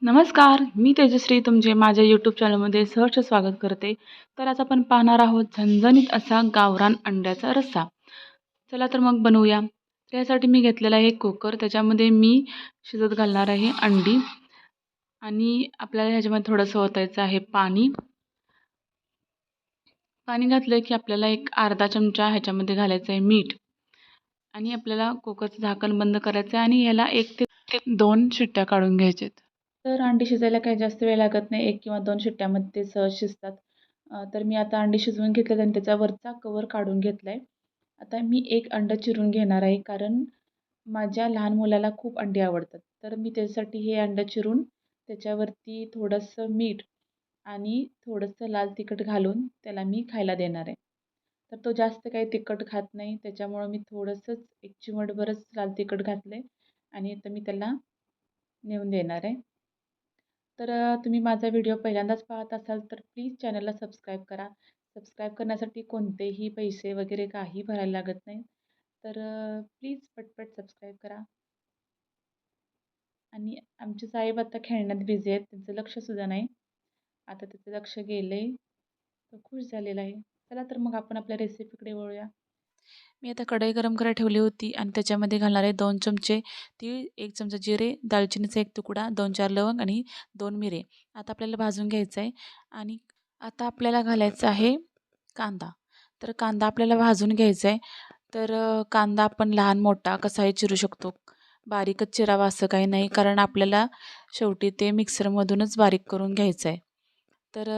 नमस्कार, मी तेजश्री तुमचे माझ्या यूट्यूब चॅनलमध्ये सहर्ष स्वागत करते. तर आज आपण पाहणार आहोत झणझणीत असा गावरान अंड्याचा रस्सा. चला तर मग बनवूया. त्यासाठी मी घेतलेला आहे कुकर. त्याच्यामध्ये मी शिजत घालणार आहे अंडी आणि आपल्याला ह्याच्यामध्ये थोडंसं ओतायचं आहे पाणी. पाणी घातलं की आपल्याला एक अर्धा चमचा ह्याच्यामध्ये घालायचं आहे मीठ आणि आपल्याला कुकरचं झाकण बंद करायचं आहे आणि ह्याला 1 ते 2 शिट्ट्या काढून घ्यायच्यात. तर अंडी शिजायला काही जास्त वेळ लागत नाही. 1 किंवा 2 शिट्ट्यामध्ये ते सहज शिजतात. तर मी आता अंडी शिजवून घेतलेत आणि त्याचा वरचा कवर काढून घेतला आहे. आता मी 1 अंडं चिरून घेणार आहे, कारण माझ्या लहान मुलाला खूप अंडी आवडतात. तर मी त्याच्यासाठी हे अंडं चिरून त्याच्यावरती थोडंसं मीठ आणि थोडंसं लाल तिखट घालून त्याला मी खायला देणार आहे. तर तो जास्त काही तिखट खात नाही, त्याच्यामुळं मी थोडंसंच 1 चिमटभरच लाल तिखट घातलं आहे आणि आता मी त्याला नेऊन देणार आहे. तर तुम्ही माझा व्हिडिओ पहिल्यांदाच पाहत असाल तर प्लीज चॅनलला सबस्क्राईब करा. सबस्क्राईब करण्यासाठी कोणतेही पैसे वगैरे काही भरायला लागत नाही. तर प्लीज पटपट सबस्क्राईब करा. आणि आमचे साहेब आता खेळण्यात बिझी आहेत. त्यांचं लक्षसुद्धा नाही. आता त्याचं लक्ष गेलं आहे. तो खुश झालेला आहे. चला तर मग आपण आपल्या रेसिपीकडे वळूया. मी आता कढई गरम करायला ठेवली होती आणि त्याच्यामध्ये घालणार आहे 2 चमचे तीळ, 1 चमचा जिरे, दालचिनीचा 1 तुकडा, 2-4 लवंग आणि 2 मिरे. आता आपल्याला भाजून घ्यायचं आहे आणि आता आपल्याला घालायचा आहे कांदा. तर कांदा आपल्याला भाजून घ्यायचा आहे. तर कांदा आपण लहान मोठा कसाही चिरू शकतो. बारीकच चिरावा असं काही नाही, कारण आपल्याला शेवटी ते मिक्सरमधूनच बारीक करून घ्यायचं आहे. तर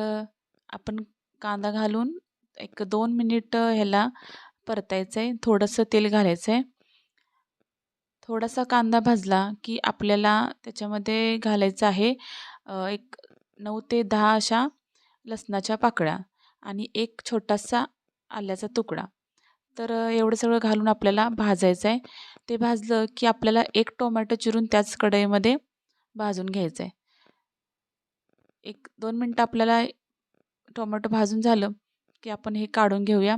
आपण कांदा घालून 1-2 मिनिट ह्याला परतायचं आहे. थोडंसं तेल घालायचं आहे. थोडासा कांदा भाजला की आपल्याला त्याच्यामध्ये घालायचं आहे एक 9 ते 10 अशा लसणाच्या पाकळ्या आणि एक छोटासा आल्याचा तुकडा. तर एवढं सगळं घालून आपल्याला भाजायचं आहे. ते भाजलं की आपल्याला 1 टोमॅटो चिरून त्याच कढईमध्ये भाजून घ्यायचं आहे. 1-2 मिनटं आपल्याला टोमॅटो भाजून झालं की आपण हे काढून घेऊया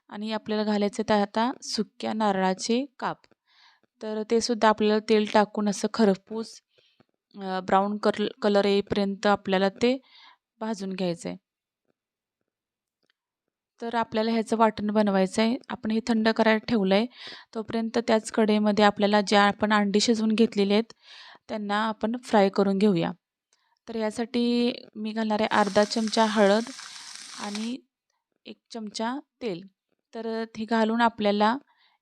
आणि आपल्याला घालायचं आहे आता सुक्या नारळाचे काप. तर ते सुद्धा आपल्याला तेल टाकून असं खरपूस ब्राऊन कलर येईपर्यंत आपल्याला ते भाजून घ्यायचं आहे. तर आपल्याला ह्याचं वाटण बनवायचं आहे. आपण हे थंड करायला ठेवलं आहे. तोपर्यंत त्याच कढईमध्ये आपल्याला ज्या आपण अंडी शिजवून घेतलेली आहेत त्यांना आपण फ्राय करून घेऊया. तर यासाठी मी घालणार आहे अर्धा चमचा हळद आणि 1 चमचा तेल. तर ते घालून आपल्याला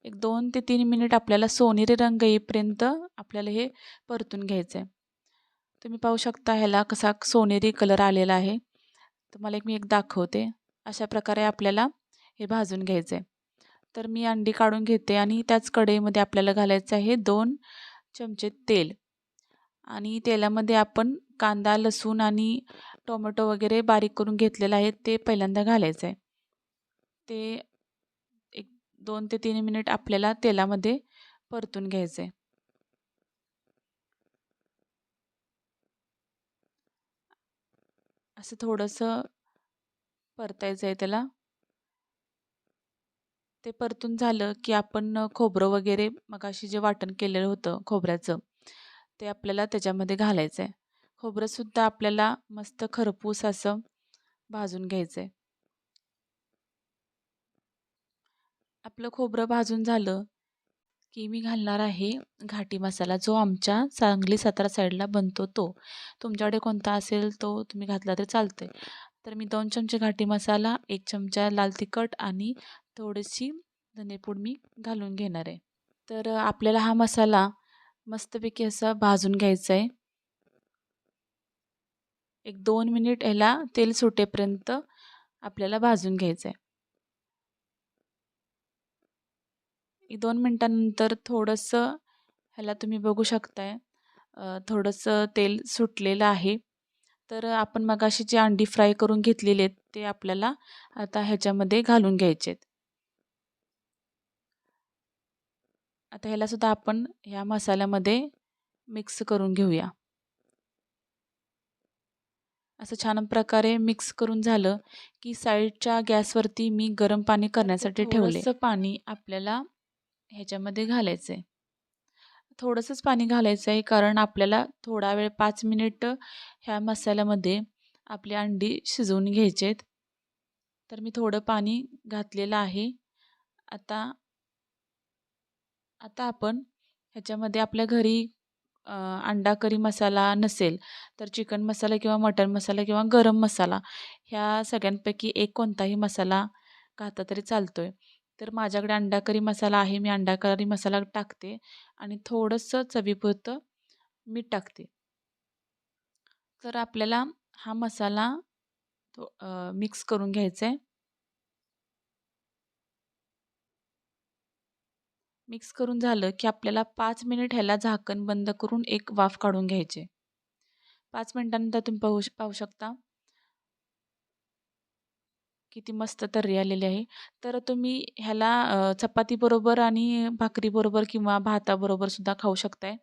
2 ते 3 मिनिट आपल्याला सोनेरी रंग येईपर्यंत आपल्याला हे परतून घ्यायचं आहे. तुम्ही पाहू शकता ह्याला कसा सोनेरी कलर आलेला आहे. तुम्हाला मी एक दाखवते. अशा प्रकारे आपल्याला हे भाजून घ्यायचं आहे. तर मी अंडी काढून घेते आणि त्याच कढईमध्ये आपल्याला घालायचं आहे 2 चमचे तेल आणि तेलामध्ये आपण कांदा, लसूण आणि टोमॅटो वगैरे बारीक करून घेतलेलं आहे ते पहिल्यांदा घालायचं आहे. ते 2 ते 3 मिनिट आपल्याला तेलामध्ये परतून घ्यायचं आहे. असं थोडंसं परतायचं आहे त्याला. ते परतून झालं की आपण खोबरं वगैरे मगाशी जे वाटण केलेलं होतं खोबऱ्याचं, ते आपल्याला त्याच्यामध्ये घालायचं आहे. खोबरंसुद्धा आपल्याला मस्त खरपूस असं भाजून घ्यायचं आहे. आपलं खोबरं भाजून झालं की मी घालणार आहे घाटी मसाला, जो आमच्या सांगली सातारा साईडला बनतो तो. तुमच्याकडे कोणता असेल तो तुम्ही घातला तरी चालतं आहे. तर मी 2 चमचे घाटी मसाला, 1 चमचा लाल तिखट आणि थोडीशी धनेपूड मी घालून घेणार आहे. तर आपल्याला हा मसाला मस्तपैकी असा भाजून घ्यायचा आहे. 1-2 मिनिट ह्याला तेल सुटेपर्यंत आपल्याला भाजून घ्यायचं आहे. 1-2 मिनिटांनंतर थोडंसं ह्याला तुम्ही बघू शकताय थोडंसं तेल सुटलेलं आहे. तर आपण मगाशी जी अंडी फ्राय करून घेतलेली आहेत ते आपल्याला आता ह्याच्यामध्ये घालून घ्यायचे आहेत. आता ह्यालासुद्धा आपण ह्या मसाल्यामध्ये मिक्स करून घेऊया. असं छान प्रकारे मिक्स करून झालं की साईडच्या गॅसवरती मी गरम पाणी करण्यासाठी ठेवले. थोडंसं पाणी आपल्याला ह्याच्यामध्ये घालायचं आहे. थोडंसंच पाणी घालायचं आहे, कारण आपल्याला थोडा वेळ 5 मिनिट ह्या मसाल्यामध्ये आपली अंडी शिजवून घ्यायची आहेत. तर मी थोडं पाणी घातलेलं आहे. आता आता आपण ह्याच्यामध्ये आपल्या घरी अंडा करी मसाला नसेल, तर चिकन मसाला किंवा मटण मसाला किंवा गरम मसाला ह्या सगळ्यांपैकी एक कोणताही मसाला घातला तरी चालतोय. तर माझ्याकडे अंडा करी मसाला आहे. मी अंडा करी मसाला टाकते आणि थोडंसं चवीपुरतं मीठ टाकते. तर आपल्याला हा मसाला मिक्स करून घ्यायचा आहे. मिक्स करून झालं की आपल्याला 5 मिनिट ह्याला झाकण बंद करून एक वाफ काढून घ्यायची. 5 मिनिटानंतर तुम्ही पाहू शकता किती मस्त तर्री आलेली आहे. तर तुम्ही ह्याला चपातीबरोबर आणि भाकरीबरोबर किंवा भाताबरोबर सुद्धा खाऊ शकताय.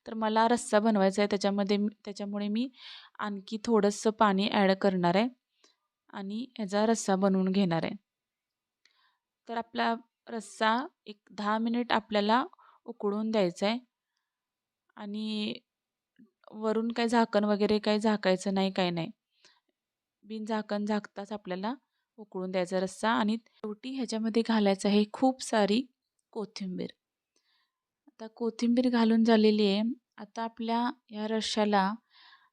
तर मला रस्सा बनवायचा आहे त्याच्यामुळे मी आणखी थोडंसं पाणी ॲड करणार आहे आणि ह्याचा रस्सा बनवून घेणार आहे. तर आपला रस्सा एक 10 मिनिट आपल्याला उकळून द्यायचा आहे आणि वरून काही झाकण वगैरे काही झाकायचं नाही, काही नाही. बिन झाकण झाकताच आपल्याला उकळून द्यायचा रस्सा आणि शेवटी ह्याच्यामध्ये घालायचं आहे खूप सारी कोथिंबीर. आता कोथिंबीर घालून झालेली आहे. आता आपल्या या रश्श्याला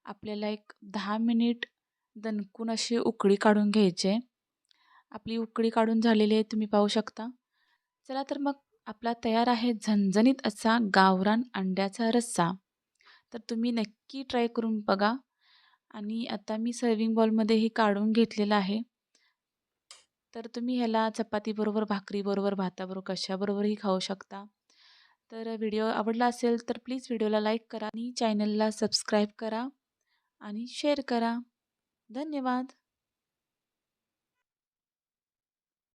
आपल्याला एक 10 मिनिट दणकून अशी उकळी काढून घ्यायची आहे. आपली उकळी काढून झालेली आहे तुम्ही पाहू शकता. चला तर मग आपला तयार आहे झणझणीत असा गावरान अंड्याचा रस्सा. तर तुम्ही नक्की ट्राय करून बघा आणि आता मी सर्विंग बॉलमध्येही काढून घेतलेलं आहे. तर तुम्ही ह्याला चपातीबरोबर, भाकरीबरोबर, भाताबरोबर कशाबरोबरही खाऊ शकता. तर व्हिडिओ आवडला असेल तर प्लीज व्हिडिओला लाईक करा आणि चॅनलला सबस्क्राईब करा आणि शेअर करा. धन्यवाद.